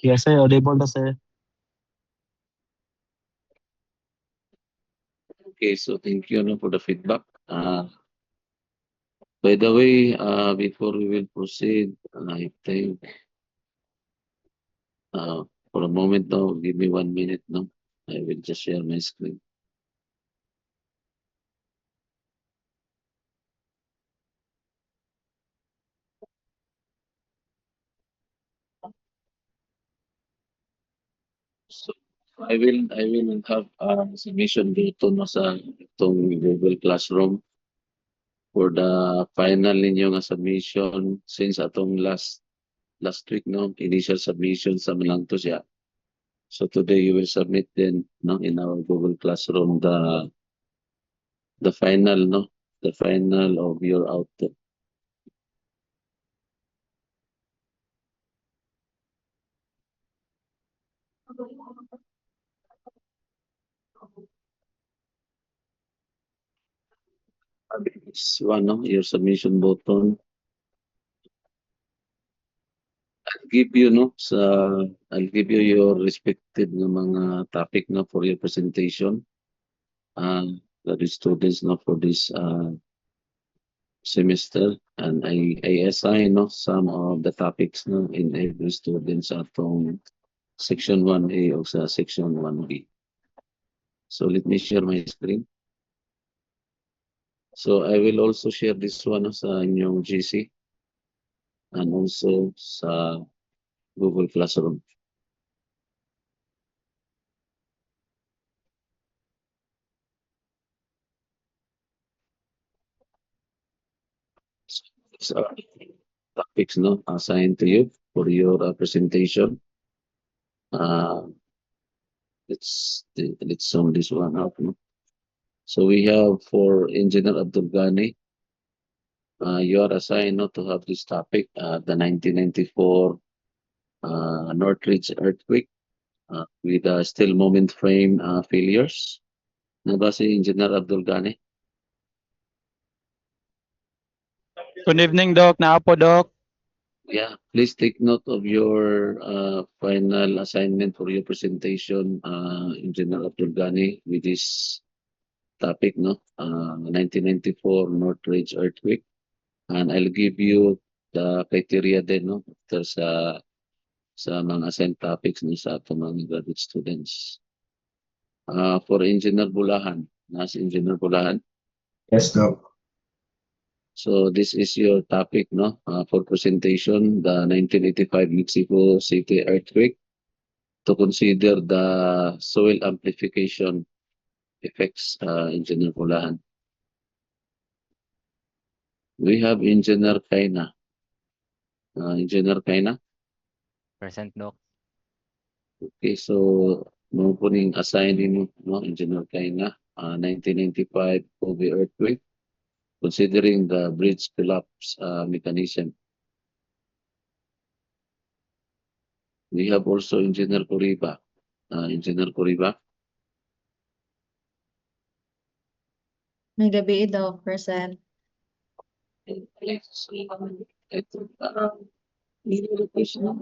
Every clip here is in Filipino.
Yes, sir. Audible na, sir. Okay, so thank you no, for the feedback. By the way, before we will proceed, I think uh, for a moment now, give me 1 minute no. I will just share my screen. So I will have submission dito no sa itong Google Classroom for the final ninyo nga submission since atong last week no initial submission sa lang to siya. So today you will submit then no in our Google Classroom the final no the final of your output. This one no your submission button. Give you no sa I'll give you your respected na mga topic no for your presentation. The students no for this semester and I assign no some of the topics no in every student sa atong section 1A o sa section 1B. So let me share my screen. So I will also share this one no, sa inyong GC and also sa Google Classroom. So these are topics no assigned to you for your presentation. Uh, let's sum this one up. No? So we have for Engineer Abdul Ghani, you are assigned not to have this topic, the 1994 Northridge earthquake with steel moment frame failures. Ano ba si Engineer Abdul Ghani? Good evening, Doc. Naa po, Doc. Yeah, please take note of your final assignment for your presentation, Engineer Abdul Ghani, with this topic, no? 1994 Northridge earthquake. And I'll give you the criteria din, no? After sa mga assigned topics no, sa atong mga graduate students. For Engineer Bulahan, nasa Engineer Bulahan. Yes, Doc. So this is your topic, no? For presentation, the 1985 Mexico City earthquake to consider the soil amplification effects, Engineer Bulahan. We have Engineer Kaina. Engineer Kaina. Present, Doc. Okay, so mo po ning assigning mo, no, Engineer Kaina, 1995 Kobe earthquake, considering the bridge collapse mechanism. We have also Engineer Kuriba. Engineer Kuriba. May gabi daw, present. Ito,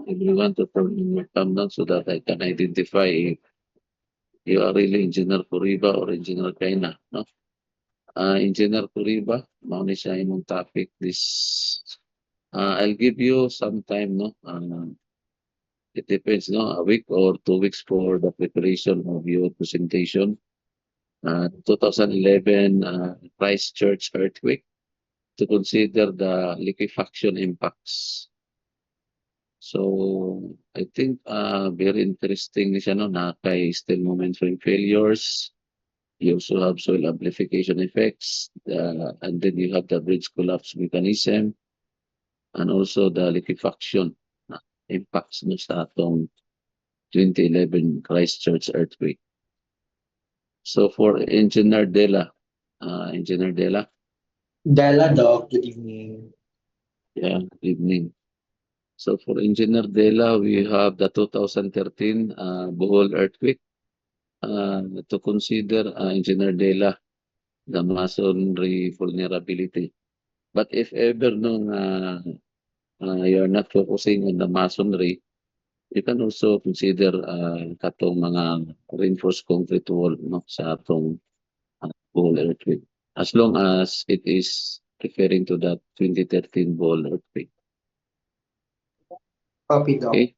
everyone to come down so that I can identify if you are really Engineer Kuriba or Engineer Kaina, no? Engineer Kuriba, mauni siya imong topic this. I'll give you some time, no? It depends, no? A week or 2 weeks for the preparation of your presentation. 2011 Christchurch earthquake to consider the liquefaction impacts. So I think very interesting ni siya no na kay steel moment frame failures. You also have soil amplification effects, and then you have the bridge collapse mechanism, and also the liquefaction impacts no sa atong 2011 Christchurch earthquake. So for Engineer Dela, Engineer Dela, Della, Doc. Good evening. yeah, evening. So for Engineer Dela, we have the 2013 Bohol earthquake. To consider Engineer Dela, the masonry vulnerability. But if ever nung you're not focusing on the masonry, You can also consider katong mga reinforced concrete wall no sa atong Bohol earthquake, as long as it is referring to that 2013 Bohol earthquake. Copy, Doc. Okay.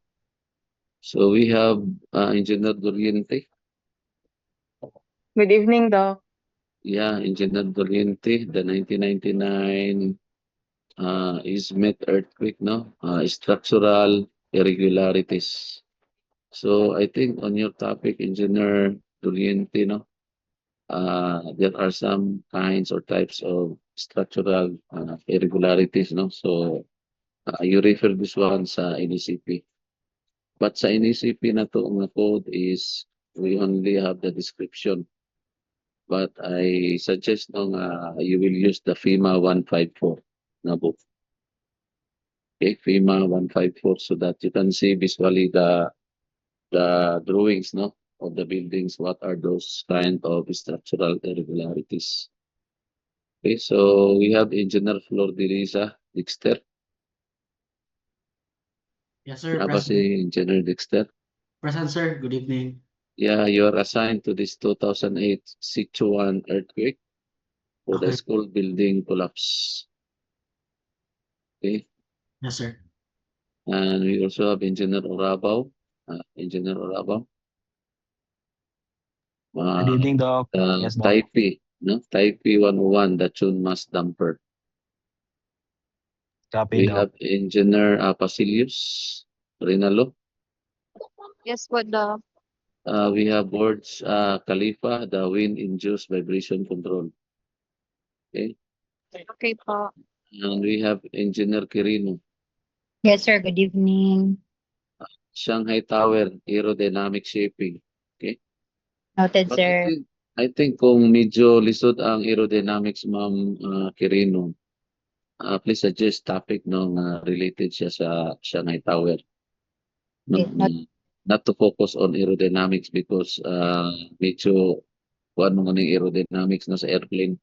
So we have Engineer Doriente. Good evening, Doc. Yeah, Engineer Doriente, the 1999 Izmit earthquake, no? Structural irregularities. So I think on your topic, Engineer Doriente, no? There are some kinds or types of structural irregularities, no? So you refer this one sa NECP. But sa NECP na to, ang code is we only have the description. But I suggest no you will use the FEMA 154 na book. Okay, FEMA 154 so that you can see visually the drawings no of the buildings, what are those kind of structural irregularities. Okay, so we have Engineer Flor de Liza Dexter. Yes, sir. Napa Present. si Engineer Dexter. Present, sir. Good evening. Yeah, you are assigned to this 2008 Sichuan earthquake for the Okay. school building collapse. Okay, Yes, sir. and we also have Engineer Orabaw. Engineer Orabaw. Good evening, Doc. Yes, Doc. Taipei, no? Taipei 101, the Chunmas damper. Copy, We Doc. have Engineer Pasilius Rinalo. Yes po, Doc. We have Boards Khalifa, the wind-induced vibration control. Okay, Okay po. and we have Engineer Quirino. Yes, sir. Good evening. Shanghai Tower, aerodynamic shaping. Noted, But sir. I think kung medyo lisod ang aerodynamics, Ma'am Quirino, please suggest topic no related siya sa Shanghai Tower. No, Okay, not to focus on aerodynamics because medyo kuan mo ng aerodynamics no sa airplane.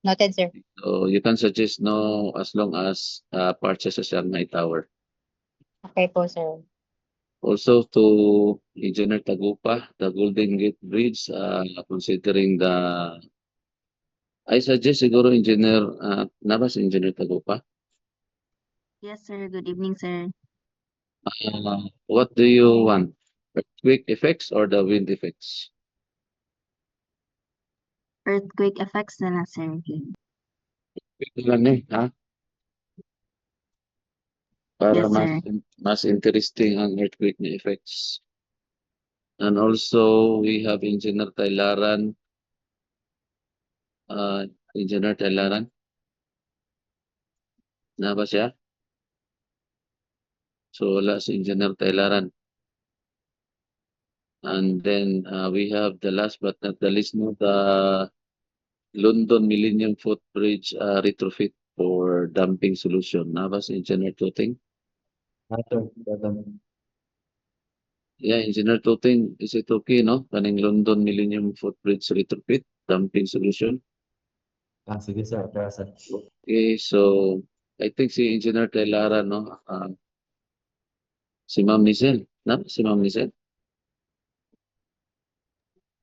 Noted, sir. So you can suggest no as long as part siya sa Shanghai Tower. Okay po, sir. Also to Engineer Tagupa, the Golden Gate Bridge, considering I suggest siguro Engineer, nabas Engineer Tagupa. Yes, sir. Good evening, sir. What do you want? Earthquake effects or the wind effects? Earthquake effects na lang, sir. Ito lang ha? Para Yes, sir. mas interesting ang earthquake na effects. And also, we have Engineer Tailaran. Engineer Tailaran. Na ba siya? So, wala si Engineer Tailaran. And then, we have the last but not the least, no, the London Millennium Footbridge retrofit for dumping solution. Na ba si Engineer Tuting? Yeah, Engineer Tuting, is it okay, no? Kaning London Millennium Footbridge retrofit, dumping solution. Sige, sir. Present. Okay, so I think si Engineer Tailara, no? Si Ma'am Nizel, na? Si Ma'am Nizel.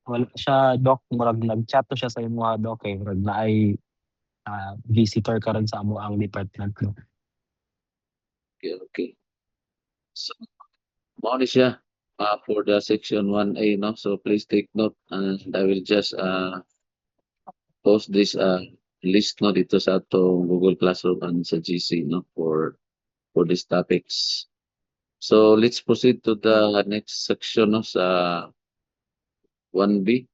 Wala siya, Doc. Murag nag-chat to siya sa imo, Doc. Murag na ay visitor karon sa amo ang department. No? Okay, okay. So, mao ni siya for the section 1A, no? So please take note and I will just post this list no dito sa atong Google Classroom and sa GC, no, for these topics. So let's proceed to the next section no sa 1B.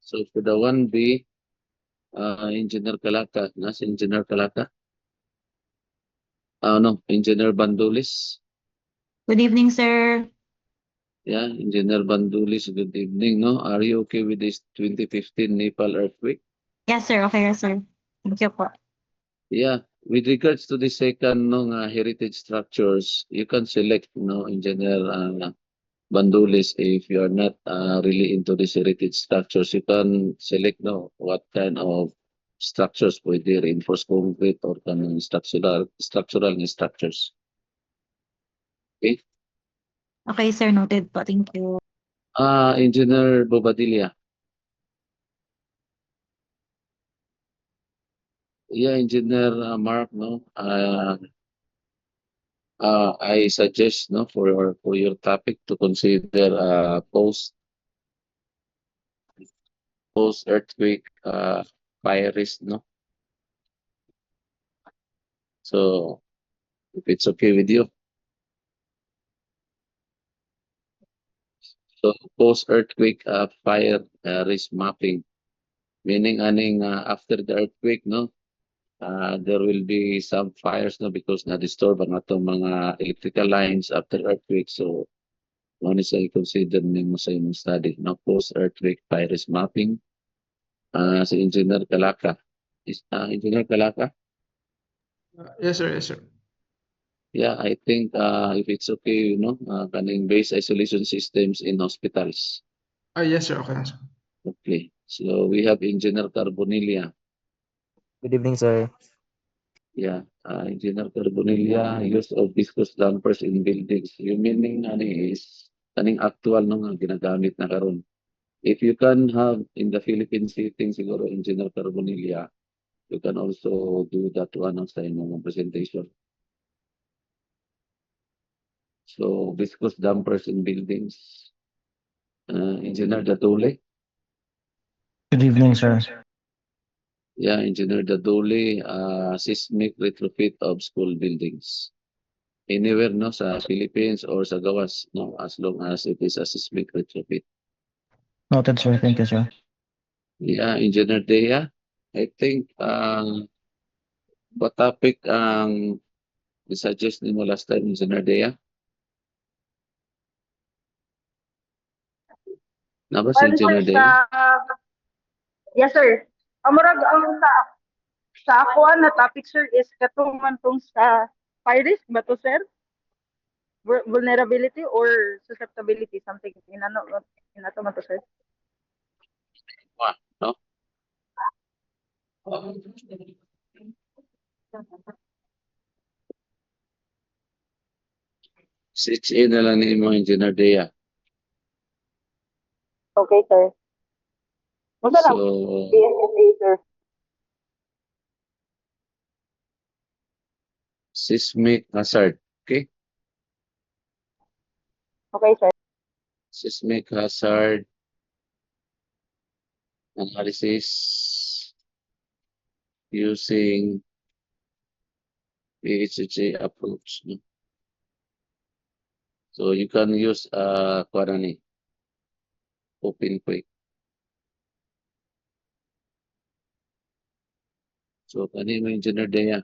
So for the 1B, Engineer Calaka, nasa Engineer Calaka? No, Engineer Bandulis. Good evening, sir. Yeah, Engineer Bandulis, good evening, no? Are you okay with this 2015 Nepal earthquake? Yes, sir. Okay, sir. Thank you po. Yeah, with regards to the second no, heritage structures, you can select no, Engineer Bandulis if you are not really into these heritage structures. You can select no, what kind of structures, pwede reinforced concrete or kanang structural na structures. Okay? Okay, sir. Noted po. Thank you. Engineer Bobadilla. Yeah, Engineer Mark, no? I suggest, no, for your topic to consider post earthquake fire risk, no? So if it's okay with you. So post earthquake fire risk mapping, meaning aning after the earthquake, no? There will be some fires, no, because na-disturb ang atong mga electrical lines after earthquake. So one is I consider nimo sa imong study, no? Post earthquake fire risk mapping. Si Engineer Kalaka. Engineer Kalaka? Yes, sir. Yes, sir. Yeah, I think if it's okay, kaning base isolation systems in hospitals. Yes, sir. Okay, sir. Okay. So we have Engineer Carbonilla. Good evening, sir. Yeah, Engineer Carbonilla, use of viscous dampers in buildings. Yung meaning is kaning actual no nga ginagamit na karon. If you can have in the Philippine setting siguro Engineer Carbonilla, you can also do that one sa inyong presentation. So viscous dampers in buildings. Engineer Datule. Good evening, sir. Yeah, Engineer Daduli, seismic retrofit of school buildings. Anywhere, no, sa Philippines or sa gawas, no, as long as it is a seismic retrofit. Noted, sir. Thank you, sir. Yeah, Engineer Dea, I think, what topic ang suggest nimo last time, Engineer Dea? Naba si Engineer Dea? Yes, sir. Amurag ang sa ako na topic, sir, is katuman tong sa fire risk ba to, sir? Vulnerability or susceptibility, something inato man to, sir. No? CHA na lang ni mo, Engineer Dea. Okay, sir. Muna lang, So, PSSA, sir. seismic hazard. Okay? Okay, sir. Seismic hazard analysis using PHHA approach. No? So you can use OpenQuake. So kani mo Engineer Dea.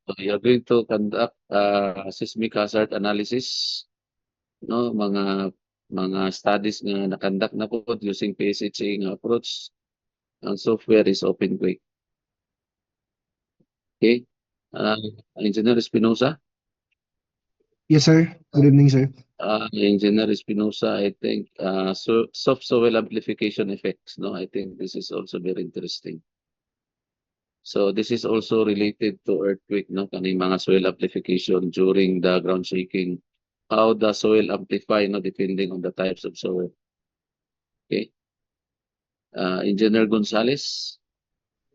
So you're going to conduct seismic hazard analysis, no, mga studies nga na-conduct na po using PSHA nga approach. Ang software is OpenQuake. Okay? Engineer Espinosa? Yes, sir. Good evening, sir. Engineer Espinosa, I think soft soil amplification effects, no? I think this is also very interesting. So this is also related to earthquake, no? Kaning mga soil amplification during the ground shaking. How the soil amplify, no, depending on the types of soil. Okay. Engineer Gonzales.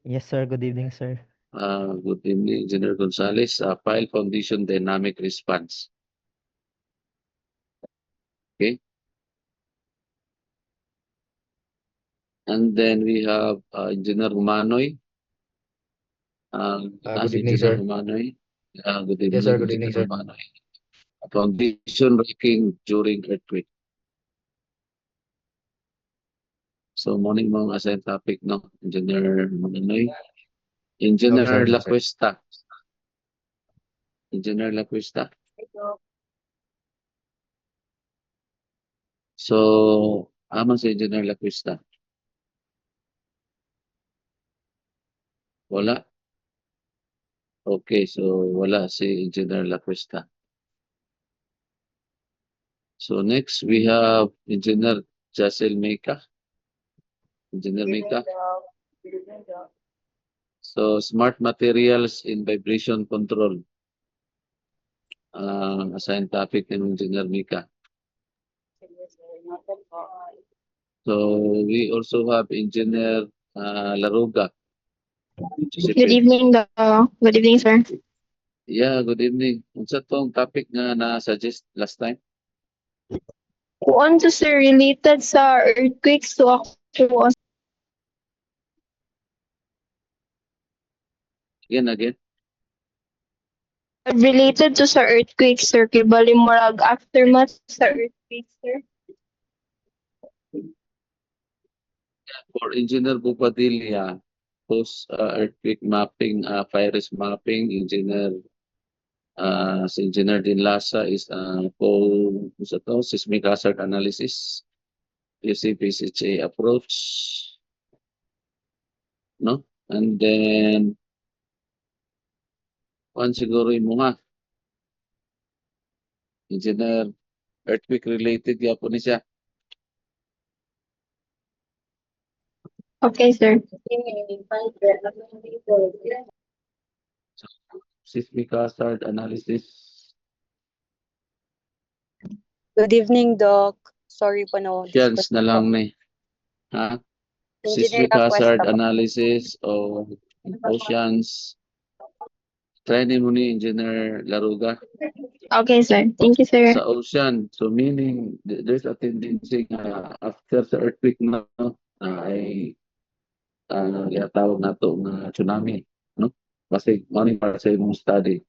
Yes, sir. Good evening, sir. Good evening, Engineer Gonzales. Pile foundation dynamic response. Okay. And then we have Engineer Humanoy. Good evening, sir. Humanoy. Good evening, Yes, sir. Good evening, Engineer sir. Humanoy. Foundation breaking during earthquake. So morning mga assigned topic, no? Engineer Humanoy. Engineer Okay, sir. Lacuesta. Engineer Lacuesta. So, si Engineer Lacuesta. Wala. Okay, so wala si Engineer Lacuesta. So next we have Engineer Jacel Meca. Engineer Mika. So, smart materials in vibration control. Assigned topic ni Engineer Mika. So, we also have Engineer Laruga. Good evening, good evening, sir. Yeah, good evening. Unsa tong topic nga na-suggest last time? Kuan to sir, related sa earthquakes to actual Again. related to sa earthquakes, sir. Kay bali murag aftermath sa earthquakes, sir. For Engineer Bupadilla, post earthquake mapping, fire risk mapping, si Engineer Dinlasa is seismic hazard analysis, PCPCHA approach, no? And then, siguro yung mga Engineer earthquake related yapon ni siya. Okay, sir. Seismic hazard analysis. Good evening, Doc. Sorry po na. Chance na lang ni. Ha? Engineer Seismic hazard Aquesta po. analysis of oceans. Try ni mo ni Engineer Laruga. Okay, sir. Thank you, sir. Sa ocean. So meaning, there's a tendency nga after the earthquake na ay tawag na to na tsunami. No? Kasi money para sa imong study.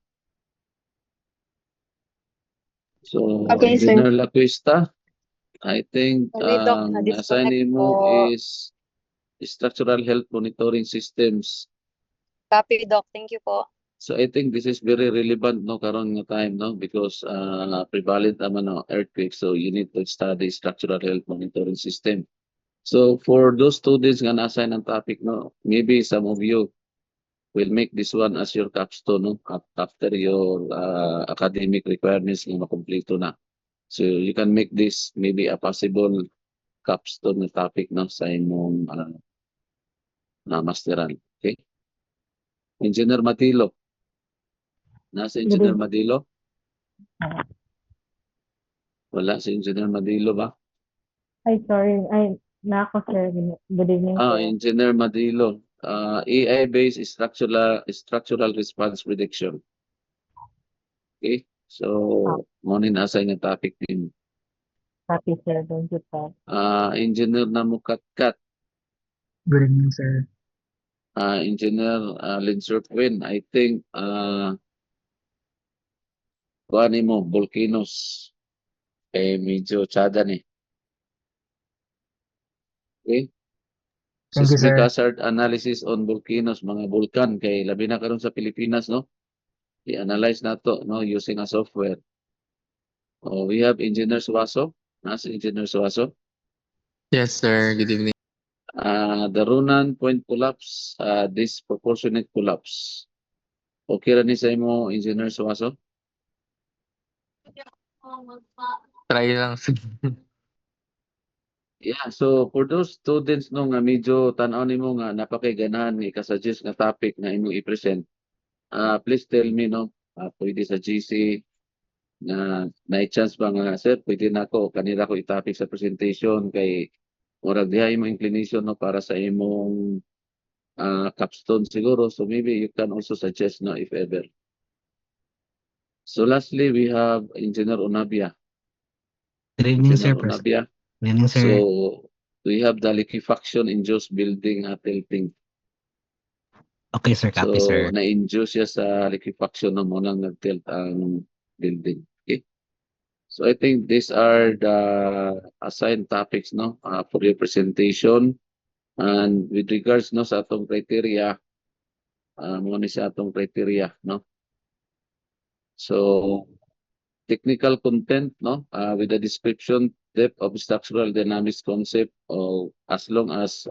So, Okay, sir. Engineer Lacuesta, I think Sorry, Doc, na-disconnect assign mo po. is structural health monitoring systems. Copy, Doc. Thank you po. So I think this is very relevant no karon nga time no because prevalent naman no earthquake, so you need to study structural health monitoring system. So for those students nga na-assign ang topic no, maybe some of you will make this one as your capstone no after your academic requirements nga makumpleto na. So you can make this maybe a possible capstone na topic no sa imong na masteran. Okay? Engineer Matilo. Nasa Engineer Madilo? Wala si Engineer Madilo ba? Ay, sorry. Ay, nako, sir. Good evening po. Engineer Madilo. AI-based structural response prediction. Okay? So, mo ni nasa yung topic din. Happy, sir. Thank you po. Engineer Namukatkat. Good evening, sir. Engineer Linsur Quinn. I think kuha mo, volcanoes. Medyo tsada ni. Okay? Thank you, Seismic sir. hazard analysis on volcanoes, mga vulkan kay labi na karon sa Pilipinas no. I-analyze nato no using a software. We have Engineer Suaso. Nasa Engineer Suaso. Yes, sir. Good evening. The Runan point collapse, disproportionate collapse. Okay ra ni sa imo Engineer Suaso? Try lang. Yeah, so for those students no nga medyo tan-aw nimo nga napakiganahan ni ka-suggest nga topic na imo i-present. Please tell me no, pwede sa GC na chance ba nga sir, pwede na ako kanila ko i-topic sa presentation kay murag diha imong inclination no para sa imong capstone siguro. So maybe you can also suggest no if ever. So lastly, we have Engineer Onabia. Good evening, Engineer sir. Onabia. Good evening, sir. So we have the liquefaction induced building tilting. Okay, sir. Copy, So sir. na-induce siya sa liquefaction no mo nang nag-tilt ang building. Okay? So I think these are the assigned topics no for your presentation. And with regards no sa atong criteria, mo ni sa atong criteria no. So technical content no with the description depth of structural dynamics concept as long as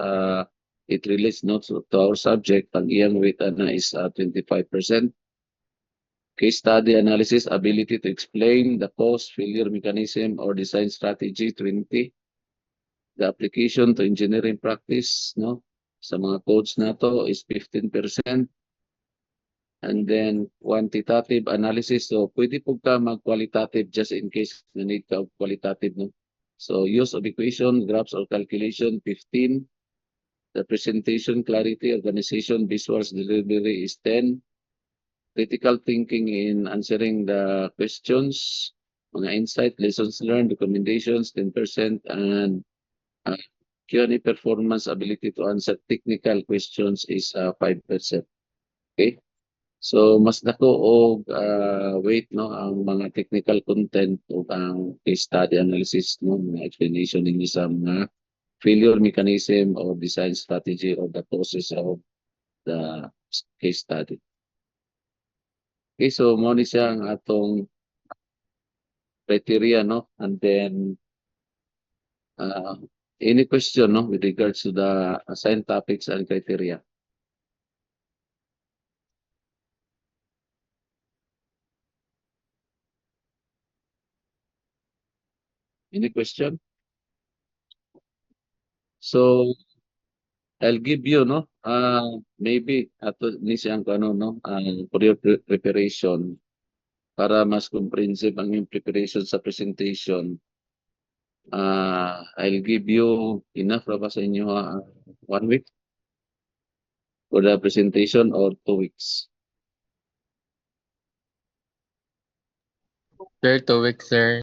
it relates no to our subject ang iyang weight is 25%. Case study analysis ability to explain the cause failure mechanism or design strategy 20. the application to engineering practice, no, sa mga codes na to is 15%. And then quantitative analysis, so pwede po ka mag-qualitative just in case na need ka of qualitative, no. So use of equation, graphs or calculation 15. The presentation, clarity, organization, visuals, delivery is 10. Critical thinking in answering the questions, mga insight, lessons learned, recommendations 10%, and Q&A performance ability to answer technical questions is 5%. Okay? So mas dako og weight, no, ang mga technical content o ang case study analysis, no, mga explanation ninyo sa mga failure mechanism or design strategy or the process of the case study. Okay, so mo ni siya ang atong criteria, no, and then any question, no, with regards to the assigned topics and criteria. Any question? So I'll give you, no, maybe ato ni siyang ano, no, for your preparation para mas comprehensive ang yung preparation sa presentation. I'll give you enough para sa inyo 1 week for the presentation or 2 weeks. Sir, 2 weeks, sir.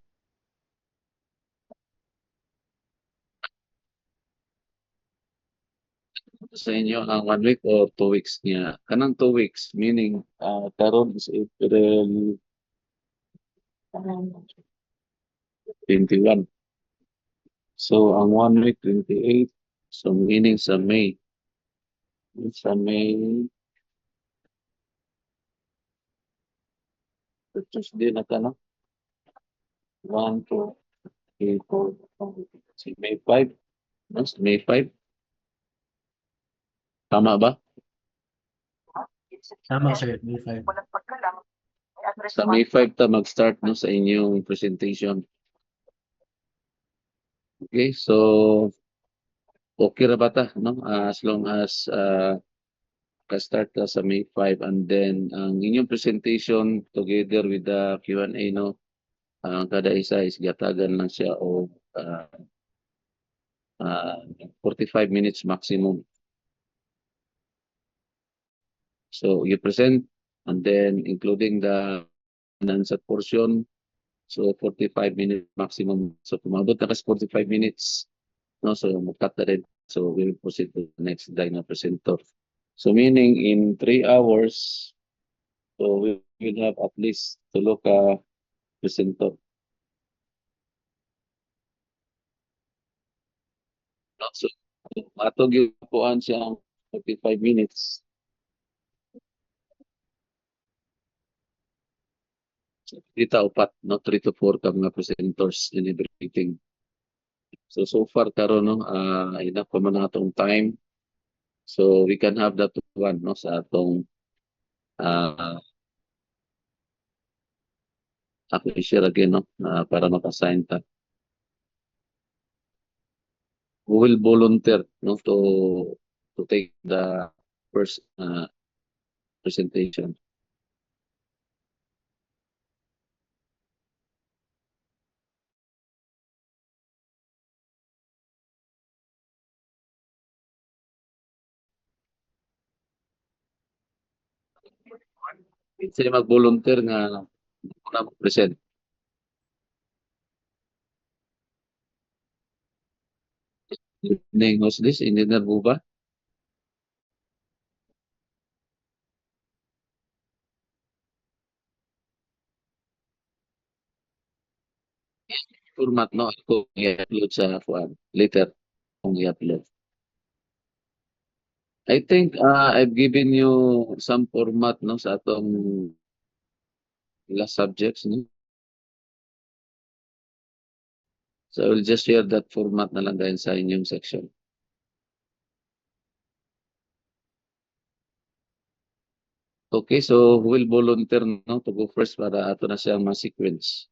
Sa inyo ang 1 week or 2 weeks niya. Kanang 2 weeks, meaning karon is April 21. So ang 1 week 28, so meaning sa May. Sa May, Tuesday na ka, no? 1, 2, 3, 4, 5, May 5. No? Sa May 5. Tama ba? Tama, sir. May 5. Sa May 5 ta mag-start, no, sa inyong presentation. Okay, so okay ra ba ta, no? As long as ka-start ka sa May 5 and then ang inyong presentation together with the Q&A, no, kada isa is gatagan lang siya o 45 minutes maximum. So you present and then including the unanswered portion, so 45 minutes maximum. So kumabot na kasi 45 minutes, no, so mag-cut na rin. So we will proceed to the next slide na presenter. So meaning in 3 hours, so we will have at least to look presenter. So atog yung puan siyang 45 minutes. So, kita upat, no, 3 to 4 ka mga presenters in everything. So far karon, no, enough pa man atong time. So we can have that one, no, sa atong ako i-share again, no, para maka-assign ta. Who will volunteer, no, to take the first presentation? Sino mag-volunteer nga muna mag-present? Evening, what's this? Engineer Buba? Format, no? Ako i-upload sa later kung i-upload. I think I've given you some format, no, sa atong last subjects, no? So I will just share that format na lang dahil sa inyong section. Okay, so who will volunteer, no, to go first para ato na siyang ma-sequence?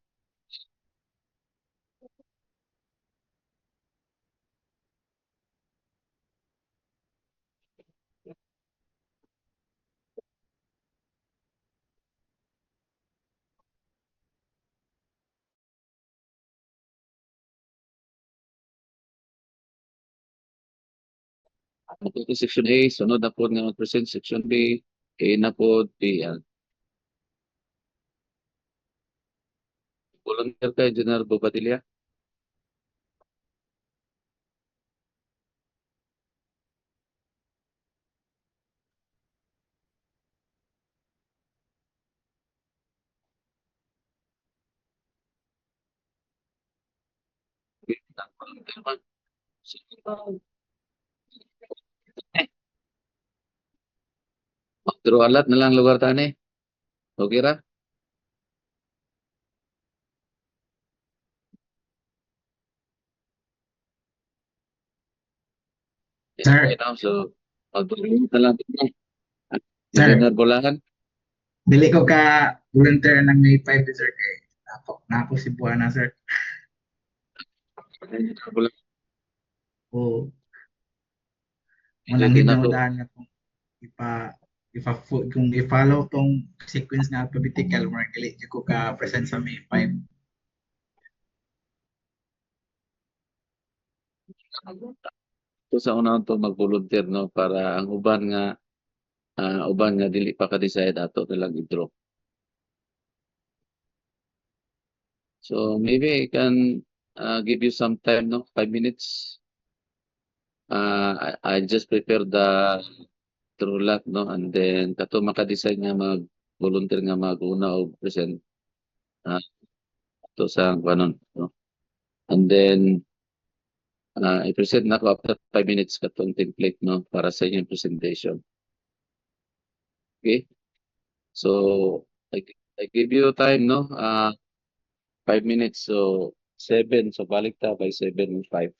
Okay, section A, sunod na po nga mag-present section B, A na po, B yan. Volunteer kay General Bobadilla. Okay, volunteer man. Sige ba? Magduro alat na lang lugar tani. Okay ra? Sir. Okay now, so magduro na lang. Sir. Engineer Bolahan. Dili ko ka volunteer ng May 5, sir. Kay napo si Buana, sir. Engineer Bolahan. Oo. Hindi Mananggid na na to. udahan nga kung kung i-follow tong sequence nga alphabetical, more dili ko ka present sa May 5. So sa una to mag-volunteer no para ang uban nga dili pa ka-decide ato na lang i-draw. So maybe I can give you some time, no? 5 minutes. I just prepare the true lot, no? And then kato maka-decide nga mag-volunteer nga mag-una o present to sa kanon, no? And then i-present na ko after 5 minutes katong template, no? Para sa inyong presentation. Okay? So I give you time, no? 5 minutes. So 7. So balik ta by 7:05.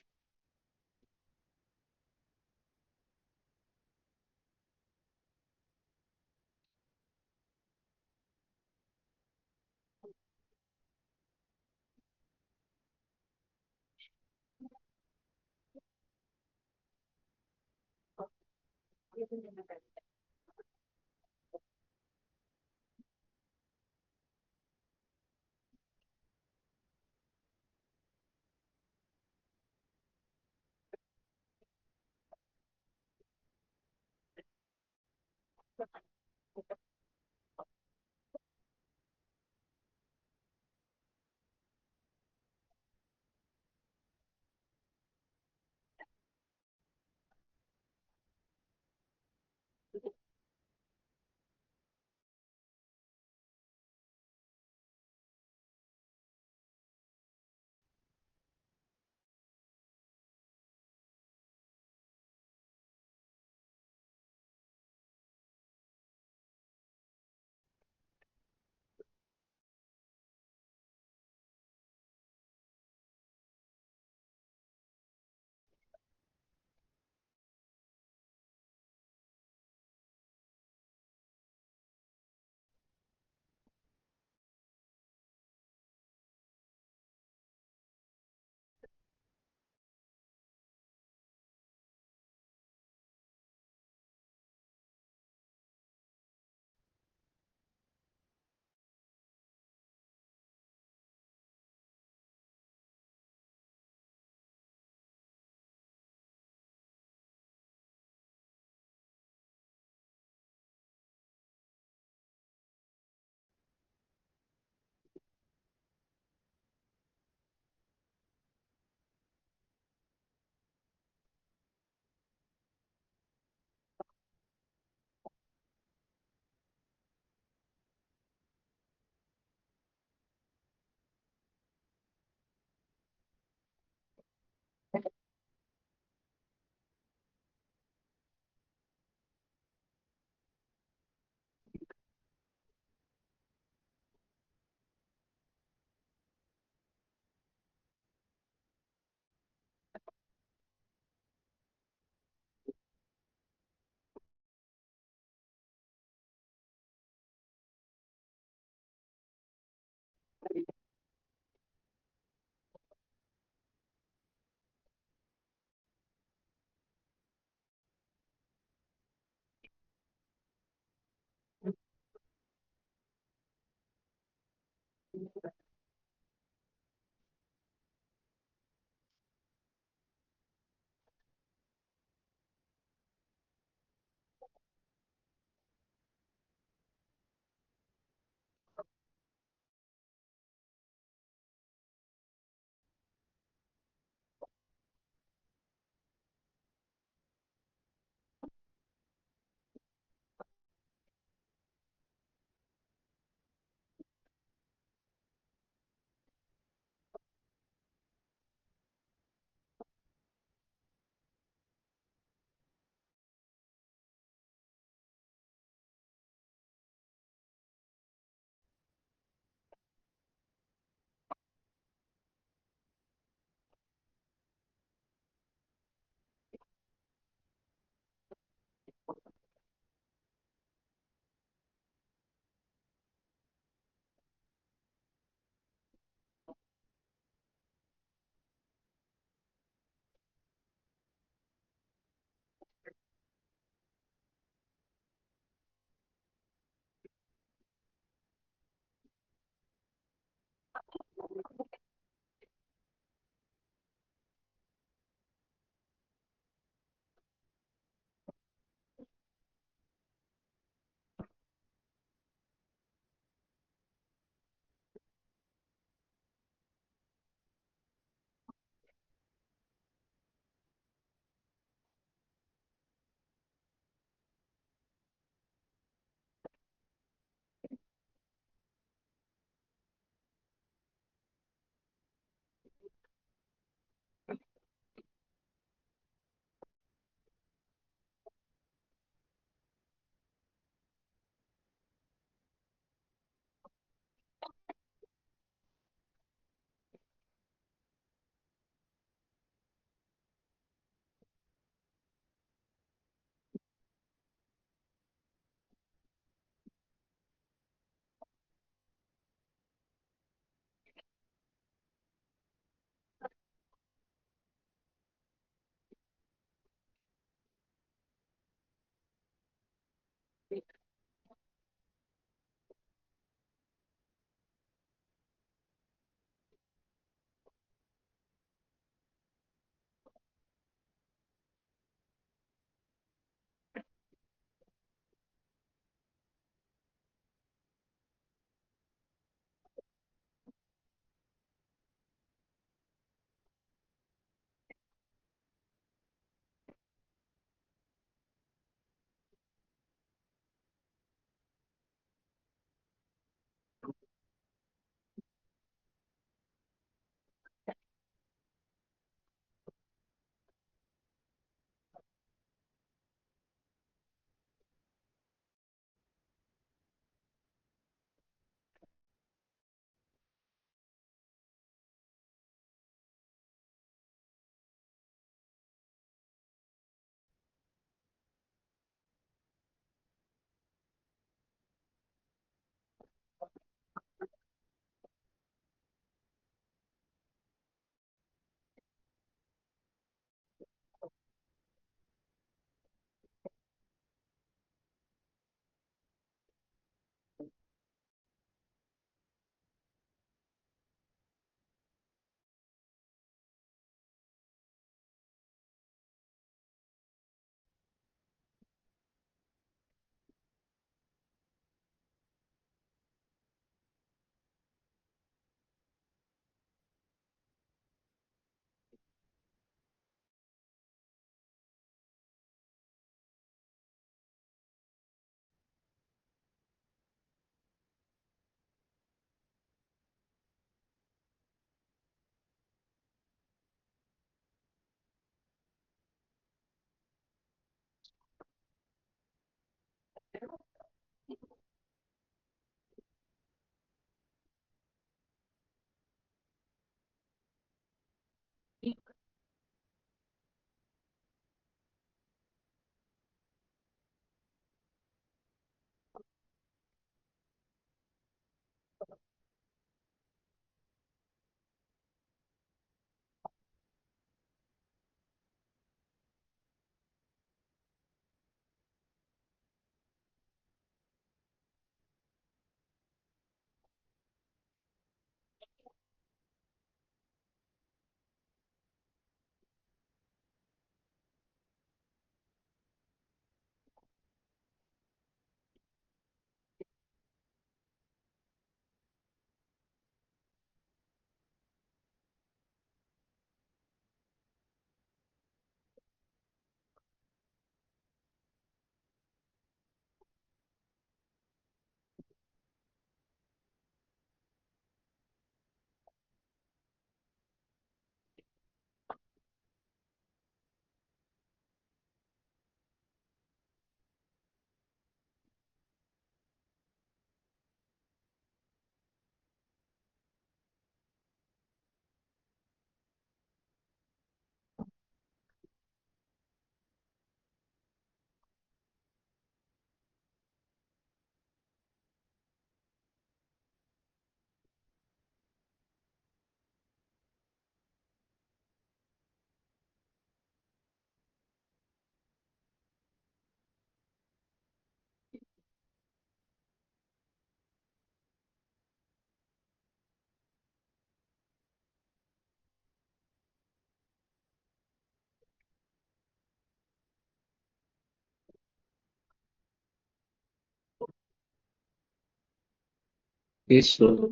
Okay, so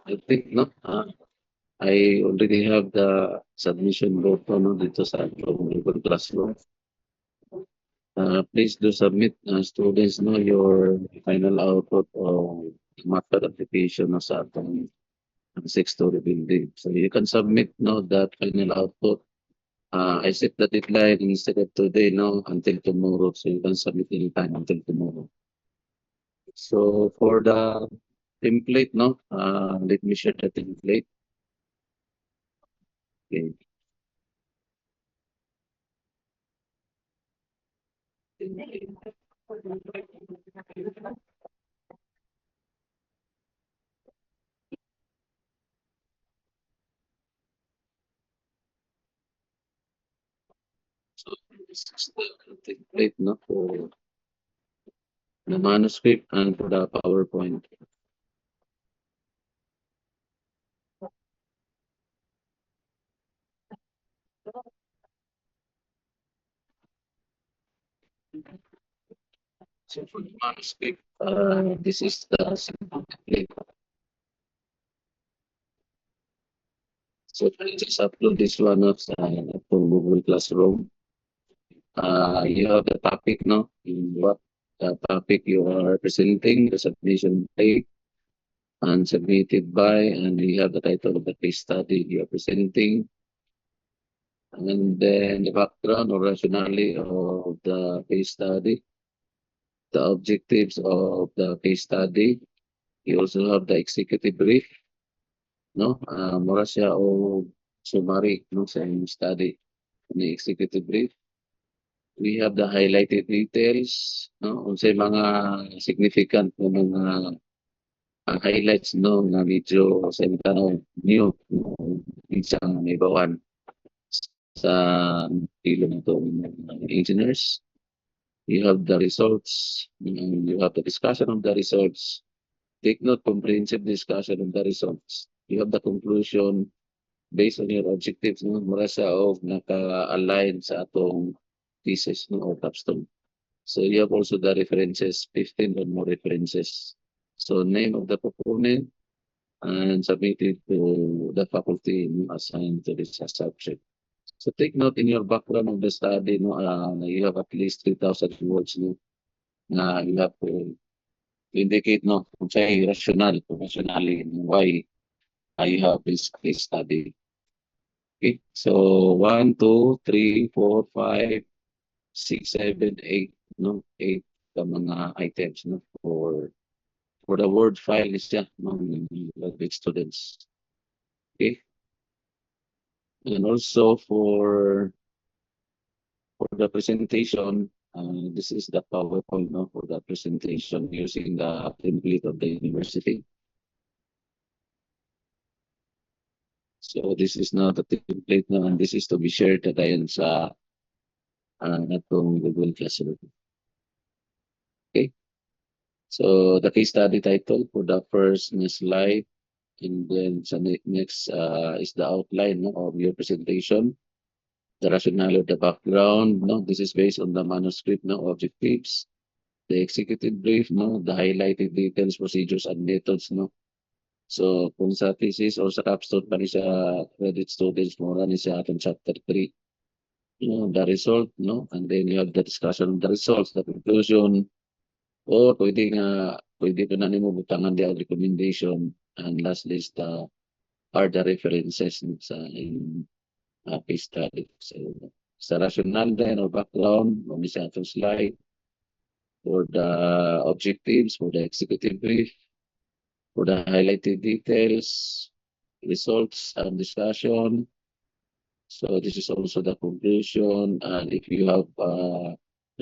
I think no, I already have the submission both no, dito sa atong Google Classroom. Please do submit students no your final output of master application no, sa atong 6-story building. So you can submit no that final output. I set the deadline instead of today no until tomorrow. So you can submit anytime until tomorrow. So for the template no, let me share the template. Okay. So this is the template no, for the manuscript and for the PowerPoint. So for the manuscript, this is the simple template. So I just upload this one from Google Classroom. You have the topic no, in what the topic you are presenting, the submission date, and submitted by, and you have the title of the case study you are presenting, and then the background or rationale of the case study, the objectives of the case study. You also have the executive brief, no? Mura siya o summary no, sa inyong study, the executive brief. We have the highlighted details, no? Unsay mga significant na mga highlights no na medyo sa tanong new isang may bawan sa pilo nito ng engineers. You have the results, you have the discussion of the results. Take note, comprehensive discussion of the results. You have the conclusion based on your objectives no mura sa og naka-align sa atong thesis no or capstone. So you have also the references, 15 or more references. So name of the proponent and submitted to the faculty assigned to this subject. So take note in your background of the study, no, you have at least 3,000 words no, na you have to indicate no kung sa'y rational, professionally, why you have this case study. Okay, so 1, 2, 3, 4, 5, 6, 7, 8, no, 8 ka mga items no for the word file is siya no with students. Okay, and also for the presentation, this is the PowerPoint no for the presentation using the template of the university. So this is now the template na, and this is to be shared dayon sa atong Google Classroom. Okay. So the case study title for the first slide, and then sa next is the outline no, of your presentation, the rationale of the background. No, this is based on the manuscript no objectives, the executive brief no, the highlighted details, procedures, and methods no. So kung sa thesis or sa capstone pa ni sa credit students mo ni sa atong chapter 3. You know, the result no, and then you have the discussion of the results, the conclusion, or pwede pa na nimo butangan the recommendation, and lastly is are the references sa case study. So sa rationale then or background o sa atong slide, for the objectives, for the executive brief, for the highlighted details, results and discussion. So this is also the conclusion, and if you have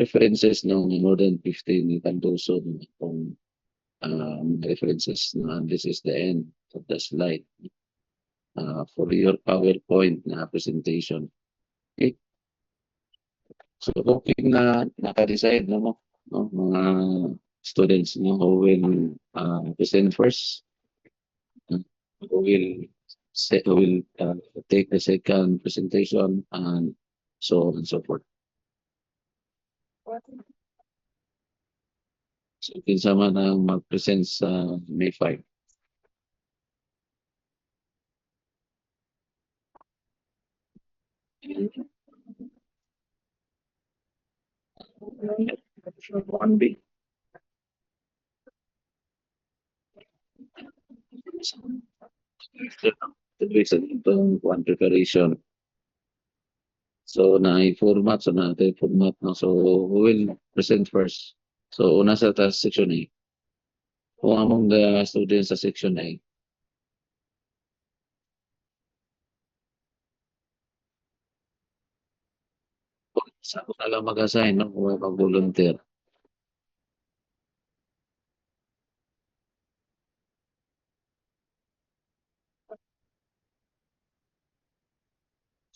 references no more than 15, you can do so on references no, and this is the end of the slide for your PowerPoint na presentation. Okay. So hoping na naka-decide no mga students no who will present first, who will take the second presentation, and so on and so forth. So kinsa man ang mag-present sa May 5. 1B. Itong one preparation. So na-format, so natin format no. So who will present first? So una sa section A. Kung among the students sa section A. Sa ako na lang mag-assign no, kung may mag-volunteer.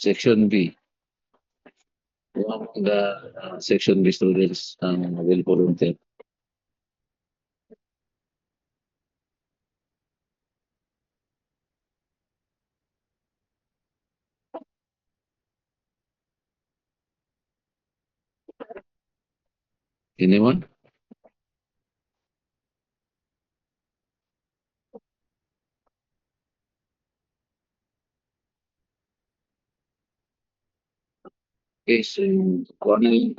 Section B. Kung among the section B students ang will volunteer. Anyone? Okay, so kung ano yung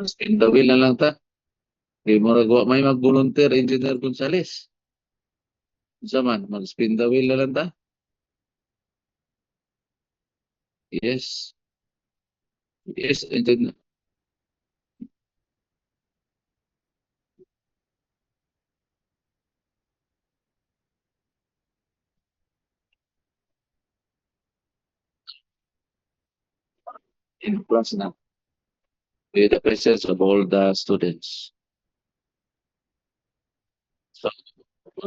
spin the wheel na lang ta. Okay, may mag-volunteer, Engineer Gonzales. Isa man, mag-spin the wheel na lang ta. Yes. Yes, Engineer. In class na. With the presence of all the students. So,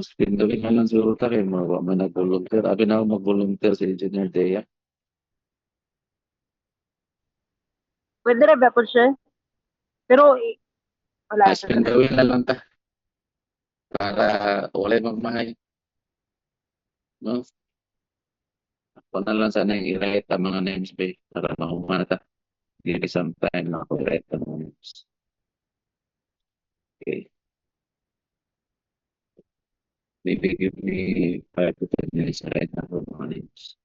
spin the wheel na lang siguro ta kayo, may nag-volunteer. Abi na ako mag-volunteer si Engineer Dea. Pwede na ba po siya? Pero, wala. Spin the wheel na lang ta. Para wala magmahay. No? Ako na lang sana i-write ang mga names ba para makumata. Give me some time na ako write ang mga names. Okay. Maybe give me 5 to 10 minutes to write ang mga names.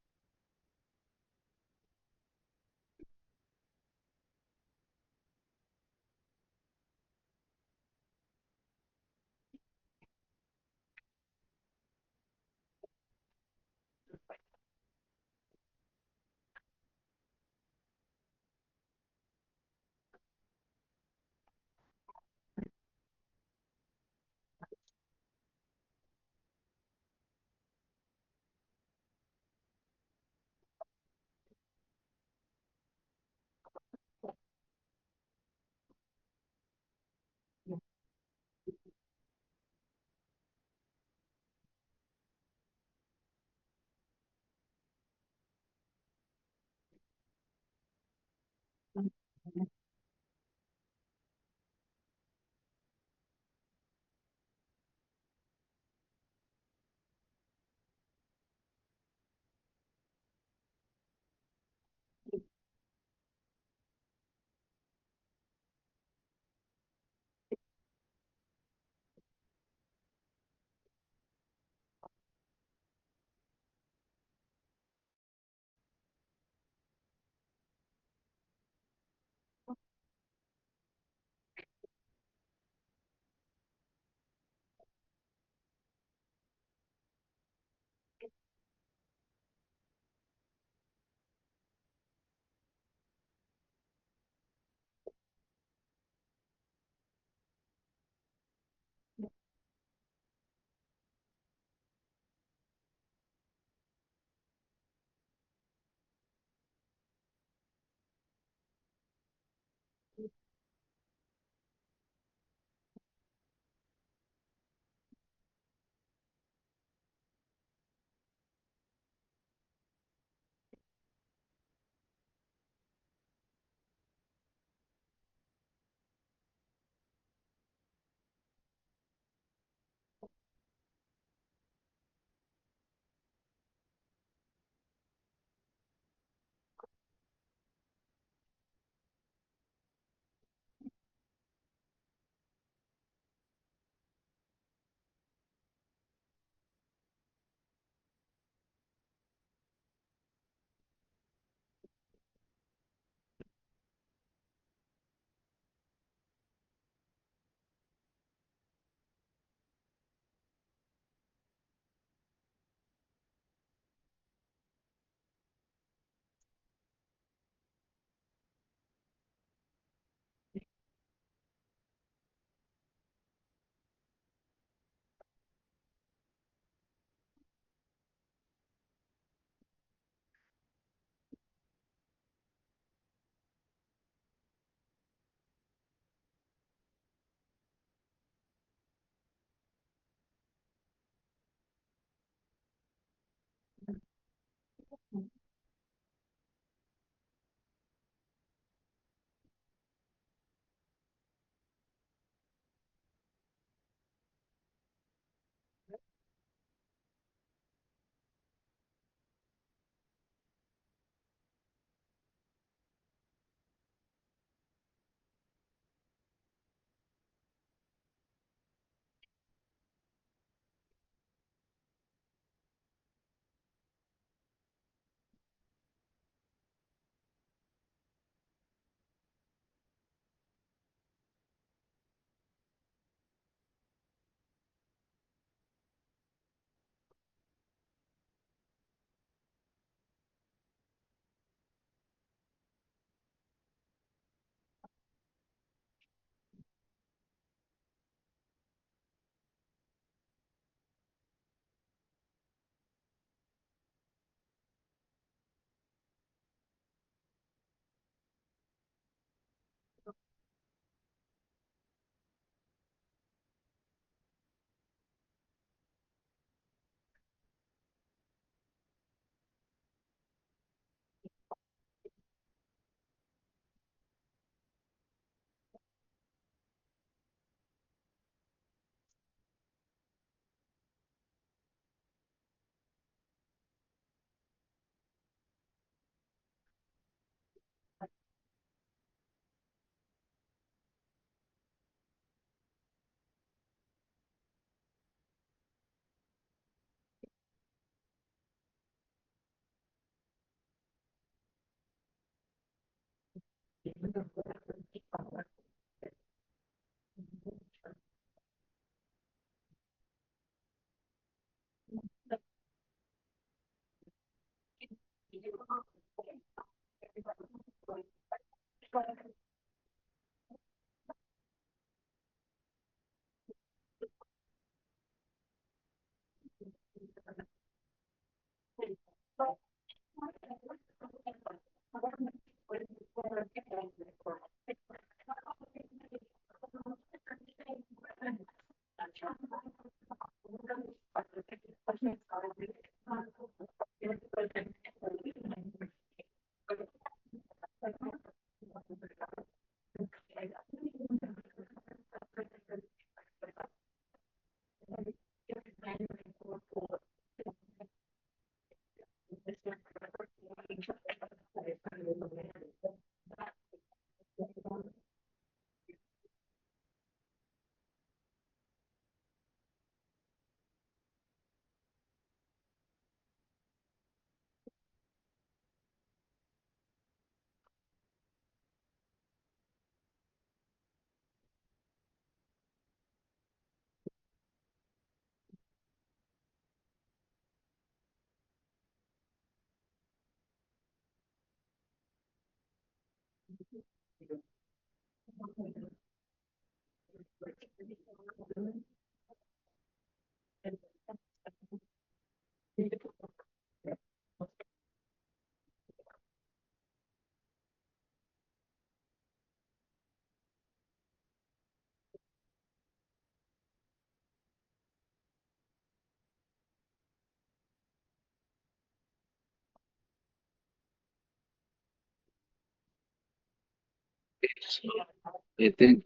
I think,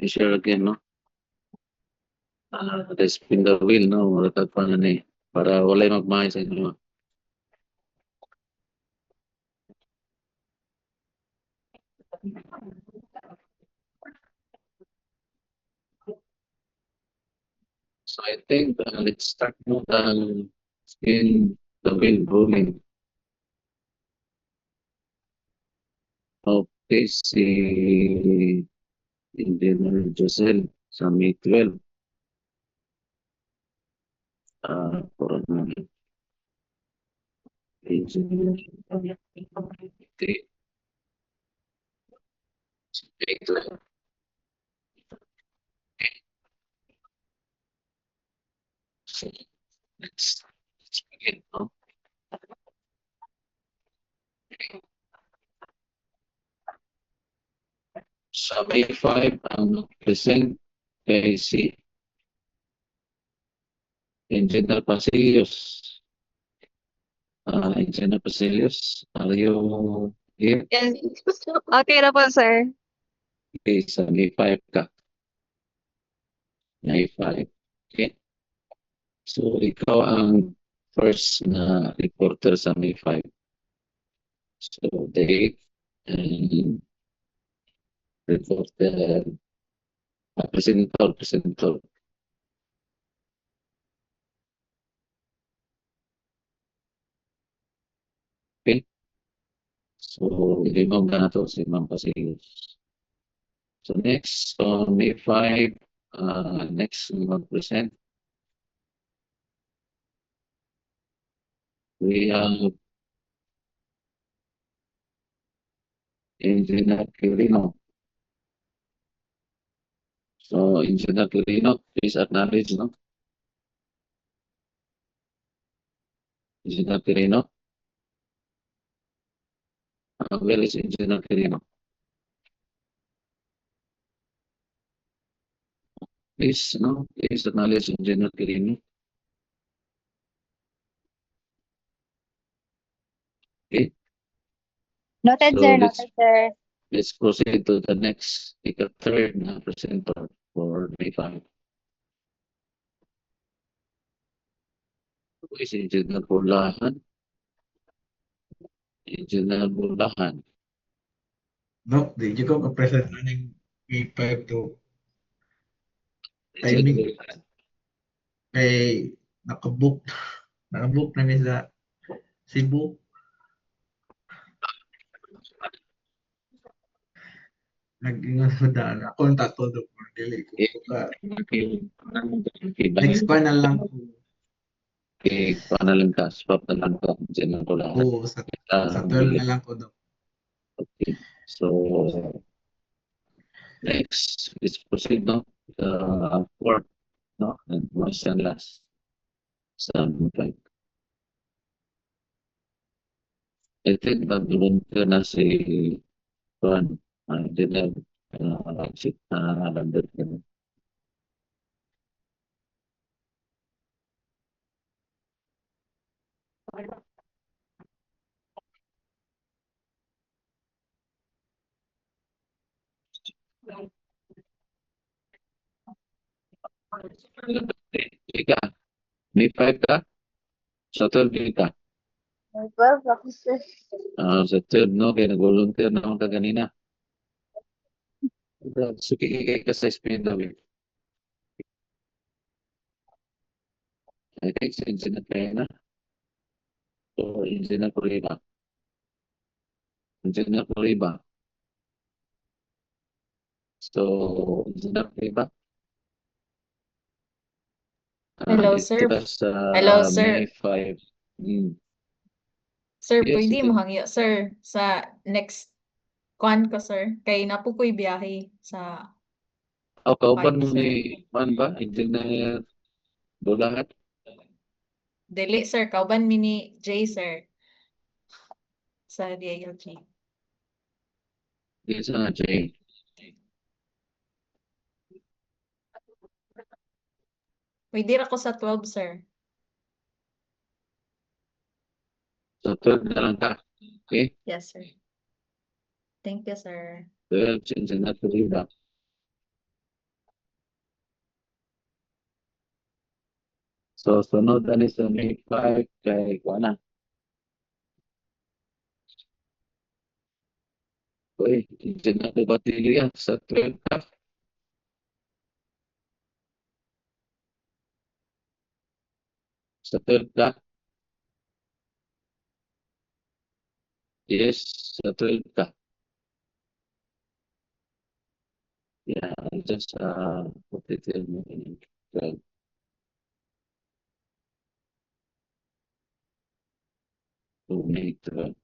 i-share again, no? Spin the wheel, no? Ratag pa na ni. Para walay magmahay sa inyo. So I think, let's start mo ang spin the wheel rolling. Okay, si Engineer Josel sa May 12. For Engineer okay. May 12. So let's begin, no? Sa May 5, ang present kay si Engineer Pasilios. Engineer Pasilios, are you here? Yes. Okay na po, sir. Okay, sa May 5 ka. May 5. Okay. So, ikaw ang first na reporter sa May 5. So, date and reporter, presenter. Okay. So, limang na nato si Ma'am Pasilios. So, next, on May 5, next mag-present, we have Engineer Quirino. So, Engineer Quirino, please acknowledge, no? Engineer Quirino. Where is Engineer Quirino? Please, no? Please acknowledge Engineer Quirino. Okay. Noted, So, sir. Noted, sir. let's proceed to the next, third na presenter for May 5. Who is Engineer Burlahan? Engineer Burlahan. No, di ko ka-present na ng May 5 to Engineer timing Burlahan. kay nakabook na mi sa Cebu. nag-ingon mo daan. Ako ang tatulog mo. Dili ko ka. Next Okay, pa na lang ko. paano lang ka? Swap na lang ka. Diyan lang ko lahat. Oo, sa 12 na lang ko, Dok. Okay. So, next, let's proceed, no? Fourth, no? And once and last. Point. I think nag-volunteer na si Juan. Hindi na exit na landed ka na. Ika, may 5 ka? Sa 12 ka? May 12 ako, sir. Sa 12, no? Kaya nag-volunteer na ako ka kanina. Sige, kay ka sa spin daw eh. I think sa Engineer kaya na. So, Engineer Kuriba. Engineer Kuriba. So, Engineer Kuriba. Hello, sir. Hello, sir. May 5. Sir, Yes, pwede sige. mo hangyo, sir, sa next kwan ko, sir. Kay napo ko'y biyahe sa Kauban mo Five, sir. ni Juan ba? Engineer Bulahat? Dili, sir. Kauban mi ni Jay, sir. Sa DILG. Yes, Jay. Pwede ra ko sa 12, sir. So, 12 na lang ka. Okay? Yes, sir. Thank you, sir. 12, Engineer Kuriba. So, sunod na sa May 5 kay Kuana. Uy, Engineer Batilia sa 12 ka. Sa 12 ka. Yes, sa 12 ka. Yeah, just put it in 12. To May 12.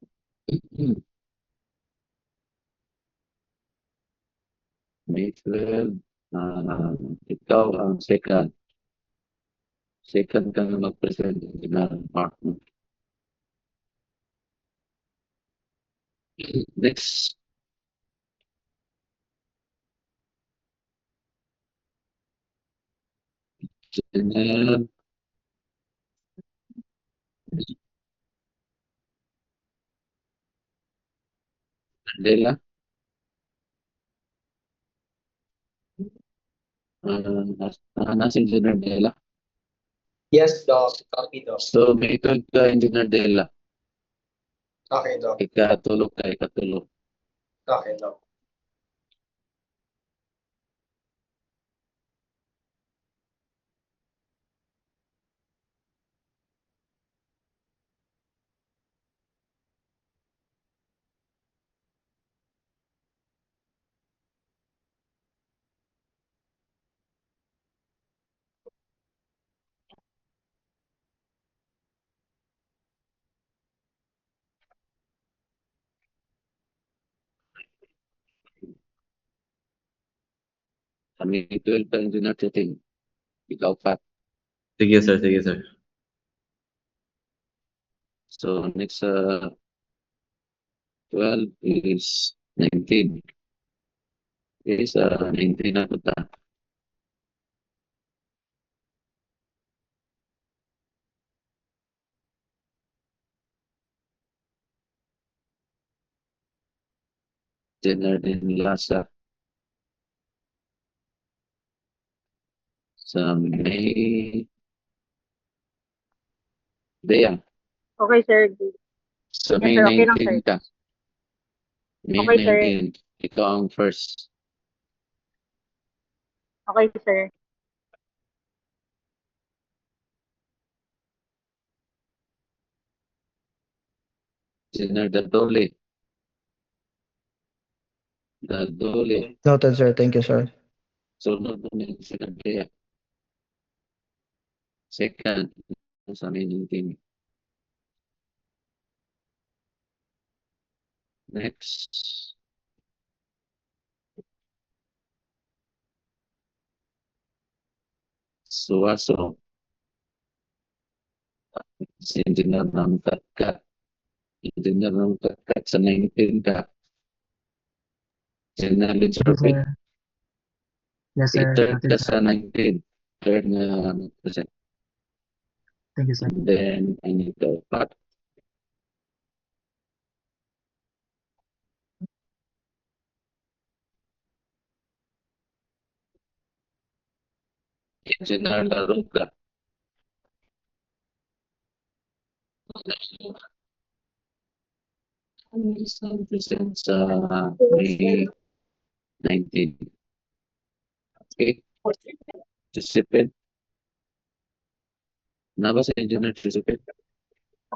May 12. Ikaw ang second. Second ka na mag-present ng partner. Next. Engineer Dela. Nasa Engineer Dela. Yes, Doc. Copy, Doc. So, may 12 ka, Engineer Dela. Okay, Doc. Ikatulog ka, ikatulog. Okay, Doc. Kami 12 ka, Engineer Cheting. Ikaw pa. Sige, sir. Sige, sir. So, next 12 is 19. Is 19 na ito ta. Engineer din Lasa. Sa May... Bea. Okay, sir. Sa Yes, May sir. Okay lang, sir. 19 ka. May Okay, sir. 19. Ikaw ang first. Okay, sir. Engineer Dadole. Dadole. Noted, sir. Thank you, sir. Sunod mo yung sinabi. Second, sa aming team. Next. Suwaso. Si engineer ng Katkat. Engineer ng Katkat sa 19 ka. General Thank you, Survey. sir. Yes, sir. Third Noted, ka sir. sa 19. Third na present. Thank you, sir. And then, I need to cut. Engineer Laruga. Present sa May 19. Okay. Josephine. Na ba sa engineer Josephine?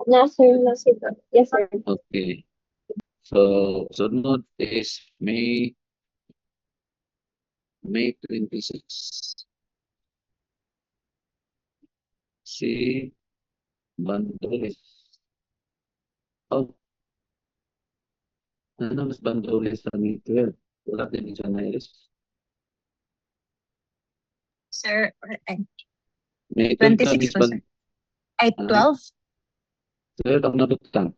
No, sir. No, sir. Yes, sir. Okay. So, sunod is May 26. Si Bandoles. Oh. Ano mas Bandoles sa May 12? Wala din sa Nairis. Sir, May 12 ka 26 Miss po, sir. Ay, 12? Sir, ang nabutang.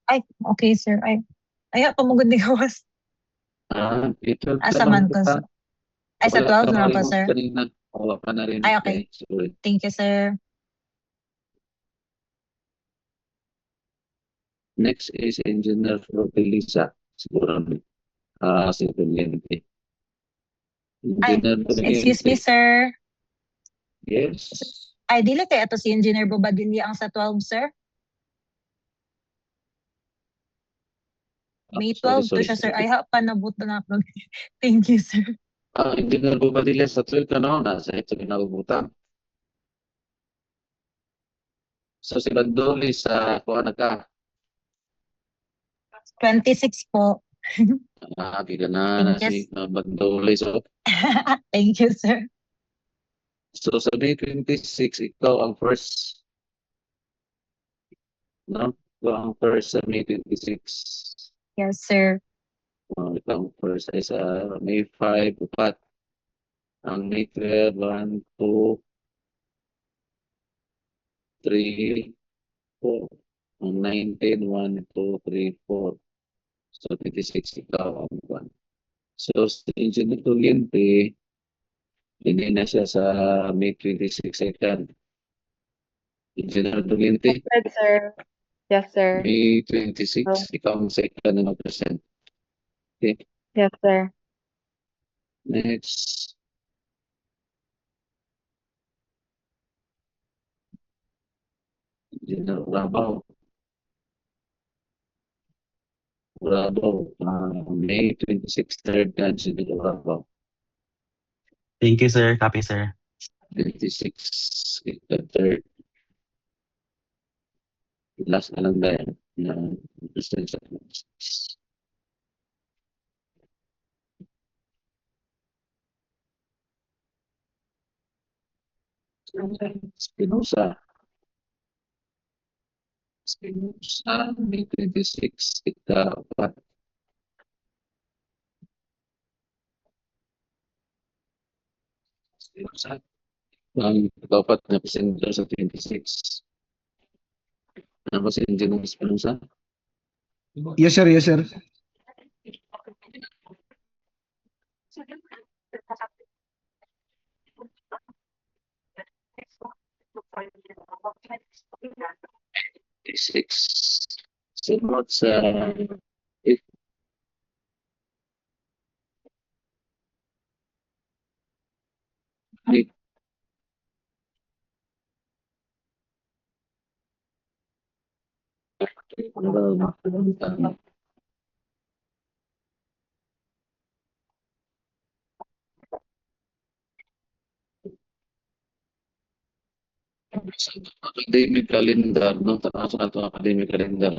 Ay, okay, sir. Ay, ayaw pa mo gud gawas. May 12 ka Asa lang man ko, butang. sir. Ay, sa Wala 12 ka naman po, malimos sir. kanina. Wala ka na rin. Ay, okay. Sorry. Thank you, sir. Next is Engineer Rogelisa. Siguro si Valiente. Ay, Engineer excuse me, Valiente. sir. Yes. Ay, dili kaya ito si Engineer Bobadilla ang sa 12, sir? May 12 to siya, sir. Ay, pa nabot na ako. Thank you, sir. Engineer Bobadilla sa 12 ka na nasa ito pinabubutang. So si Bandoli sa kuha na ka. 26 po. Bigyan na Thank si Bandoli. So, Thank you, sir. so sa May 26, ikaw ang first. No? Ikaw ang first sa May 26. Yes, sir. Ikaw ang first ay sa May 5, upat. Ang May 12, 1, 2, 3, 4. Ang 19, 1, 2, 3, 4. So 26, ikaw ang 1. So si Engineer Tuliente, hindi na siya sa May 26 second. Engineer Tuliente, Noted, sir. Yes, sir. May 26, ikaw ang second na present. Okay, Yes, sir. next. Engineer Rabaw. May 26, third ka, Engineer Rabaw. Thank you, sir. Copy, sir. 26, third. Last na lang dahil na present sa 26. Spinoza. May 26, ikaw. Spinoza. Ang dapat na presenter sa 26. Ano ba si Engineer Spinoza? Yes, sir. Yes, sir. Six. Sunod sa academic calendar, no? Tanaw sa ato academic calendar.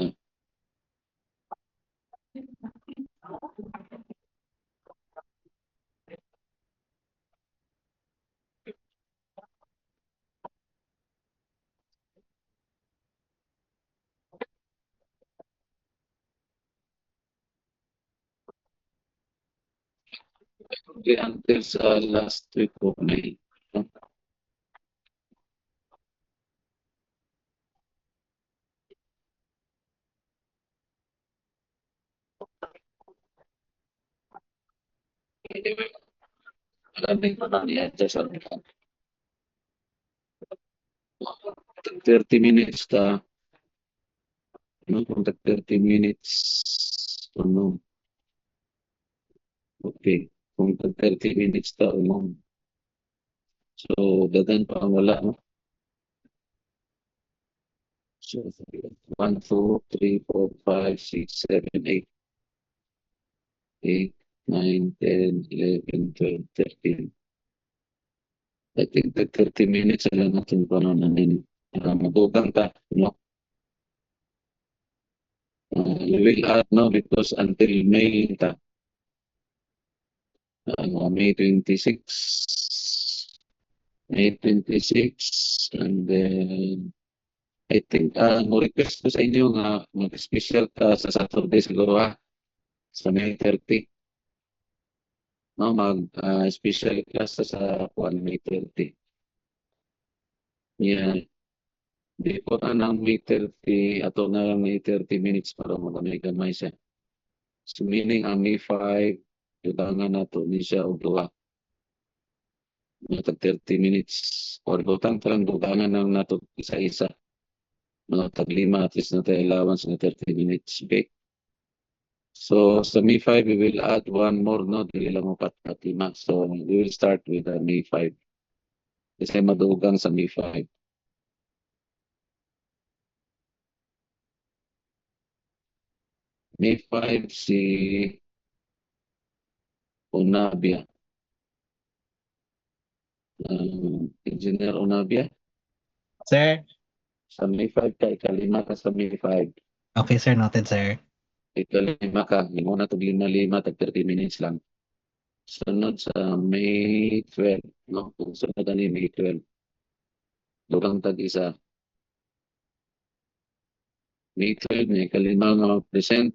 Okay, until sa last week of May. Maraming i-adjust ang 30 minutes ka, no? Kung 30 minutes, ano, okay. Kung 30 minutes ka, ano, so, dagan pa ang wala, no? So, 1, 2, 3, 4, 5, 6, 7, 8. 8, 9, 10, 11, 12, 13. I think the 30 minutes lang natin pa noon nanin. Magugang ka, no? You will add, no? Because until May ta. May 26. May 26. And then, I think, mo request ko sa inyo nga mag-special ka sa Saturday siguro sa May 30. No, special class sa May 30. Yeah. Di po na ng May 30, ato na lang May 30 minutes para magamay-gamay siya. So meaning ang May 5, yutangan na to ni siya o duwa. Matag 30 minutes. Or butang talang butangan ng nato isa-isa. Mga tag-5 at least na tayo allowance na 30 minutes. Okay. So sa May 5, we will add one more, no? Dili lang mo pat-5. So we will start with May 5. Kasi madugang sa May 5. May 5 si Onabia. Engineer Onabia. Sir? Sa May 5 ka, ikalima ka sa May 5. Okay, sir. Noted, sir. Ikalima ka, hindi mo na ito 5-5, tag 30 minutes lang. Sunod sa May 12, no? Kung sunod ka ni May 12. Durang tag-isa. May 12, may ikalima nga mag-present.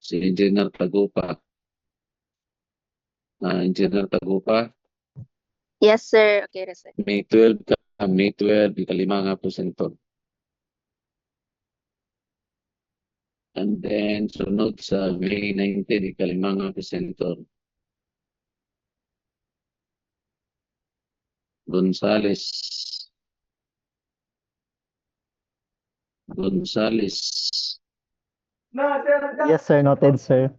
Si Engineer Tagupa. Engineer Tagupa. Yes, sir. Okay, sir. May 12 ka, May 12, ikalima nga presenter. And then, sunod sa May 19, ikalima nga presenter. Gonzales. Yes, sir. Noted, sir.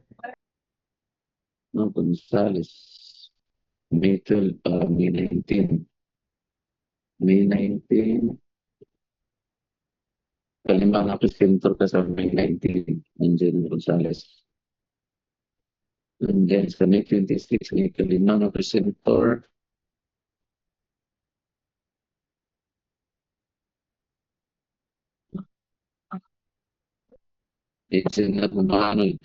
No, Gonzales. May 12, May 19. May 19. Kalima nga presenter ka sa May 19. Angel Gonzales. And then sa May 26, may kalima nga presenter. Engineer Humanoid.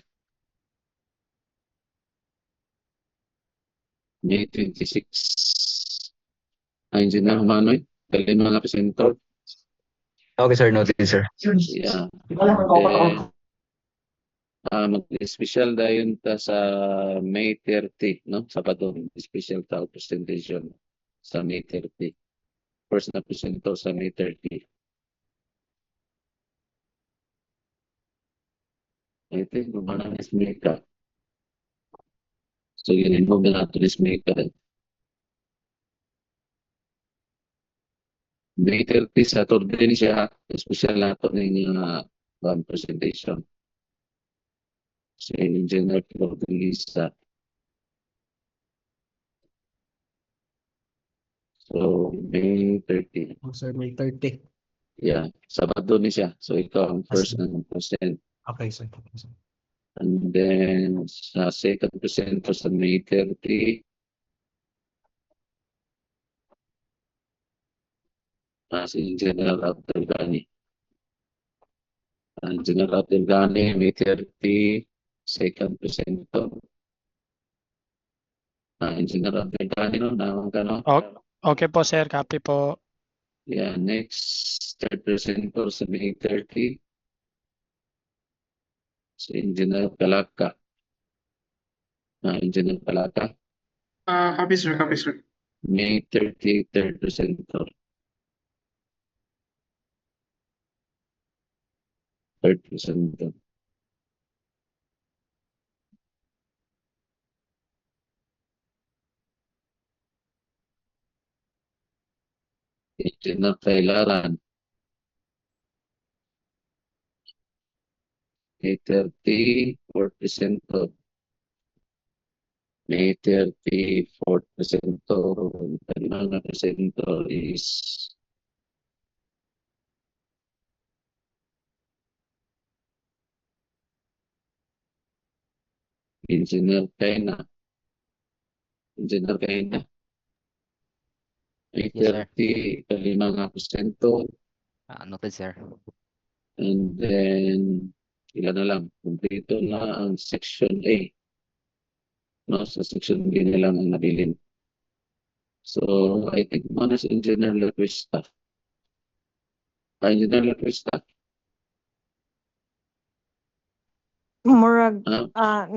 May 26. Engineer Humanoid. Kalima nga presenter. Okay, sir. Noted, sir. Yeah. Mag-special dayon ta sa May 30, no? Sabado, special ta presentation sa May 30. First na presento sa May 30. I think gumana is Mika. So yun mo na to is Mika. May 30 Saturday ni siya, special na to ng presentation. Si Engineer Lisa. So, May 30. Oh, sir, May 30. Yeah, Sabado ni siya. So, ikaw ang first ng present. Okay, sir. And then, sa second present sa May 30, si General Abdelgani. General Abdelgani, May 30, second presenter. General Abdelgani, no? Naman ka, no? Okay po, sir. Copy po. Yeah, next, third presenter sa May 30. Si Engineer Kalaka. Engineer Palaka. Copy, sir. Copy, sir. May 30, third presenter. Third presenter. Engineer Kailaran. May 30, fourth presenter. May 30, fourth presenter. The mga presenter is Engineer Kaina. Engineer Kaina. May Yes, sir. 30, kalimang presenter. Noted, sir. And then, ilan na lang. Kumpleto na ang section A. No, sa section B na lang ang nabilin. So, I think muna si Engineer Lacuesta. Engineer Lacuesta. Murag, Ah,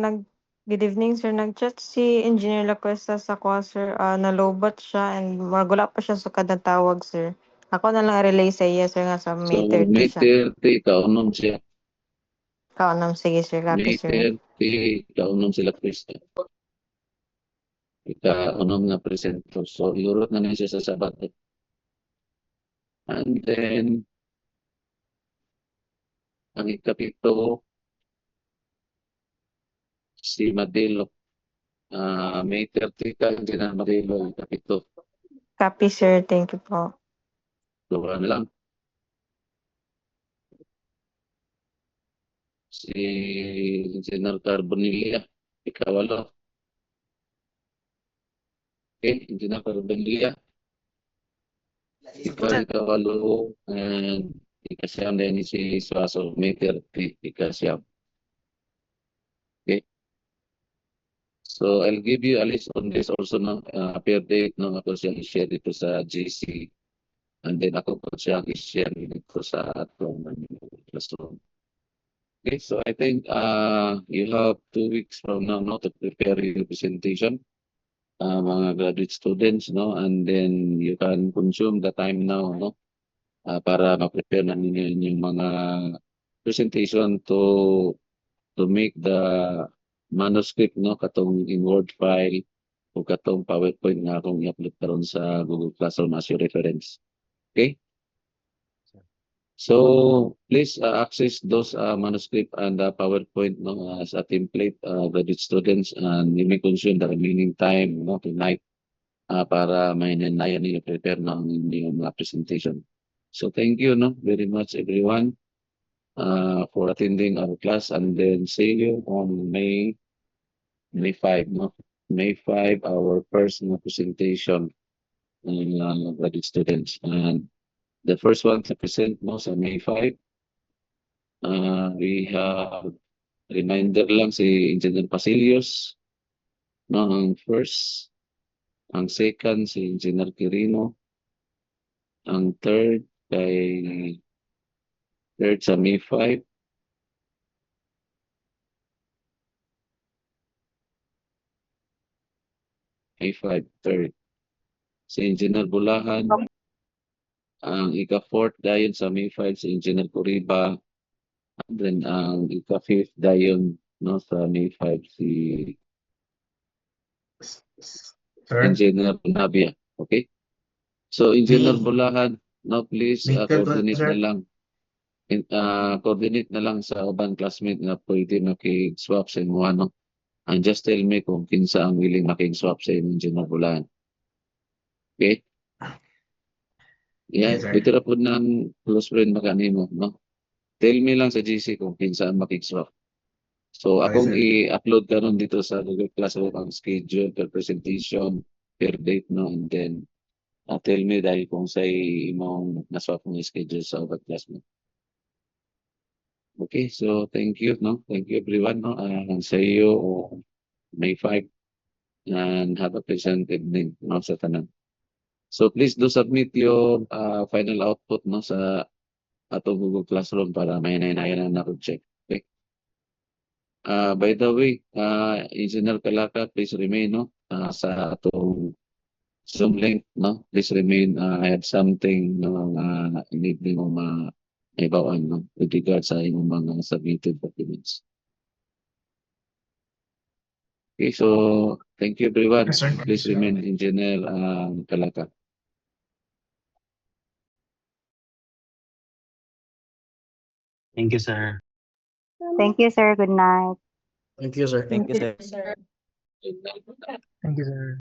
good evening, sir. Nag-chat si Engineer Lacuesta sa kwa, sir. Nalobat siya and wala pa siya sa kada tawag, sir. Ako na lang relay sa iya, sir, nga sa May so, 30 May siya. 30, kaunom siya. Kaunam, sige, sir. Copy, May sir. 30, kaunom si Lacuesta. Ika-unom na presenter. So, iurot na siya sa Sabado. And then, ang ikapito, si Madelo. May 30 ka, hindi na Madelo, ang ikapito. Copy, sir. Thank you po. Dua na lang. Si Engineer Carbonilla, ikawalo. Okay, Engineer Carbonilla. Ikawalo, and ikasyam din si Suaso, May 30, ikasyam. Okay. So, I'll give you a list on this also ng appear date ng ako siyang i-share dito sa GC. And then ako po siyang i-share dito sa atong classroom. Okay, so I think you have 2 weeks from now to prepare your presentation, mga graduate students, no, and then you can consume the time now, no, para ma-prepare na ninyo yung mga presentation to make the manuscript, no, katong in Word file o katong PowerPoint nga akong i-upload karon sa Google Classroom as your reference. Okay? So please access those manuscript and PowerPoint, no, as a template, graduate students, and you may consume the remaining time, no, tonight para may nanayan niyo prepare ng inyong presentation. So thank you, no, very much everyone for attending our class, and then see you on May 5, no? May 5, our first presentation graduate students. And the first one to present, no, sa May 5, we have reminder lang si Engineer Pasilios, no, ang first. Ang second, si Engineer Quirino. Ang third, sa May 5. May 5, third. Si Engineer Bulahan. Ang ika-4th dayon sa May 5, si Engineer Curiba. And then ang ika-5th dayon, no, sa May 5, si Sir? Engineer Nabia. Okay? So, Engineer Bulahan, no, please May 12, coordinate sir. na lang. Coordinate na lang sa ubang classmate na pwede makig-swap sa imo, ano. And just tell me kung kinsa ang willing makig-swap sa imo, Engineer Bulahan. Okay? Yeah, Yes, sir. ito na po ng close friend makanimo, no? Tell me lang sa GC kung kinsa ang makig-swap. So, Okay, akong sir. i-upload karon dito sa Google Classroom ang schedule per presentation, per date, no? And then, tell me dahil kung sa imong naswap mo schedule sa ubang classmate. Okay, so thank you, no? Thank you everyone, no? And see you on May 5, and have a pleasant evening, no, sa tanan. So please do submit your final output, no, sa atong Google Classroom para may nainayan na check. Okay? By the way, Engineer Calaka, please remain, no? Sa atong Zoom link, no? Please remain. I have something, no, need mo maibawaan, no? With regards sa inyong mga submitted documents. Okay, so thank you everyone. Yes, sir. Please remain, Engineer Calaka. Thank you, sir. Thank you, sir. Good night. Thank you, sir. Thank you, sir. Sir. Thank you, sir.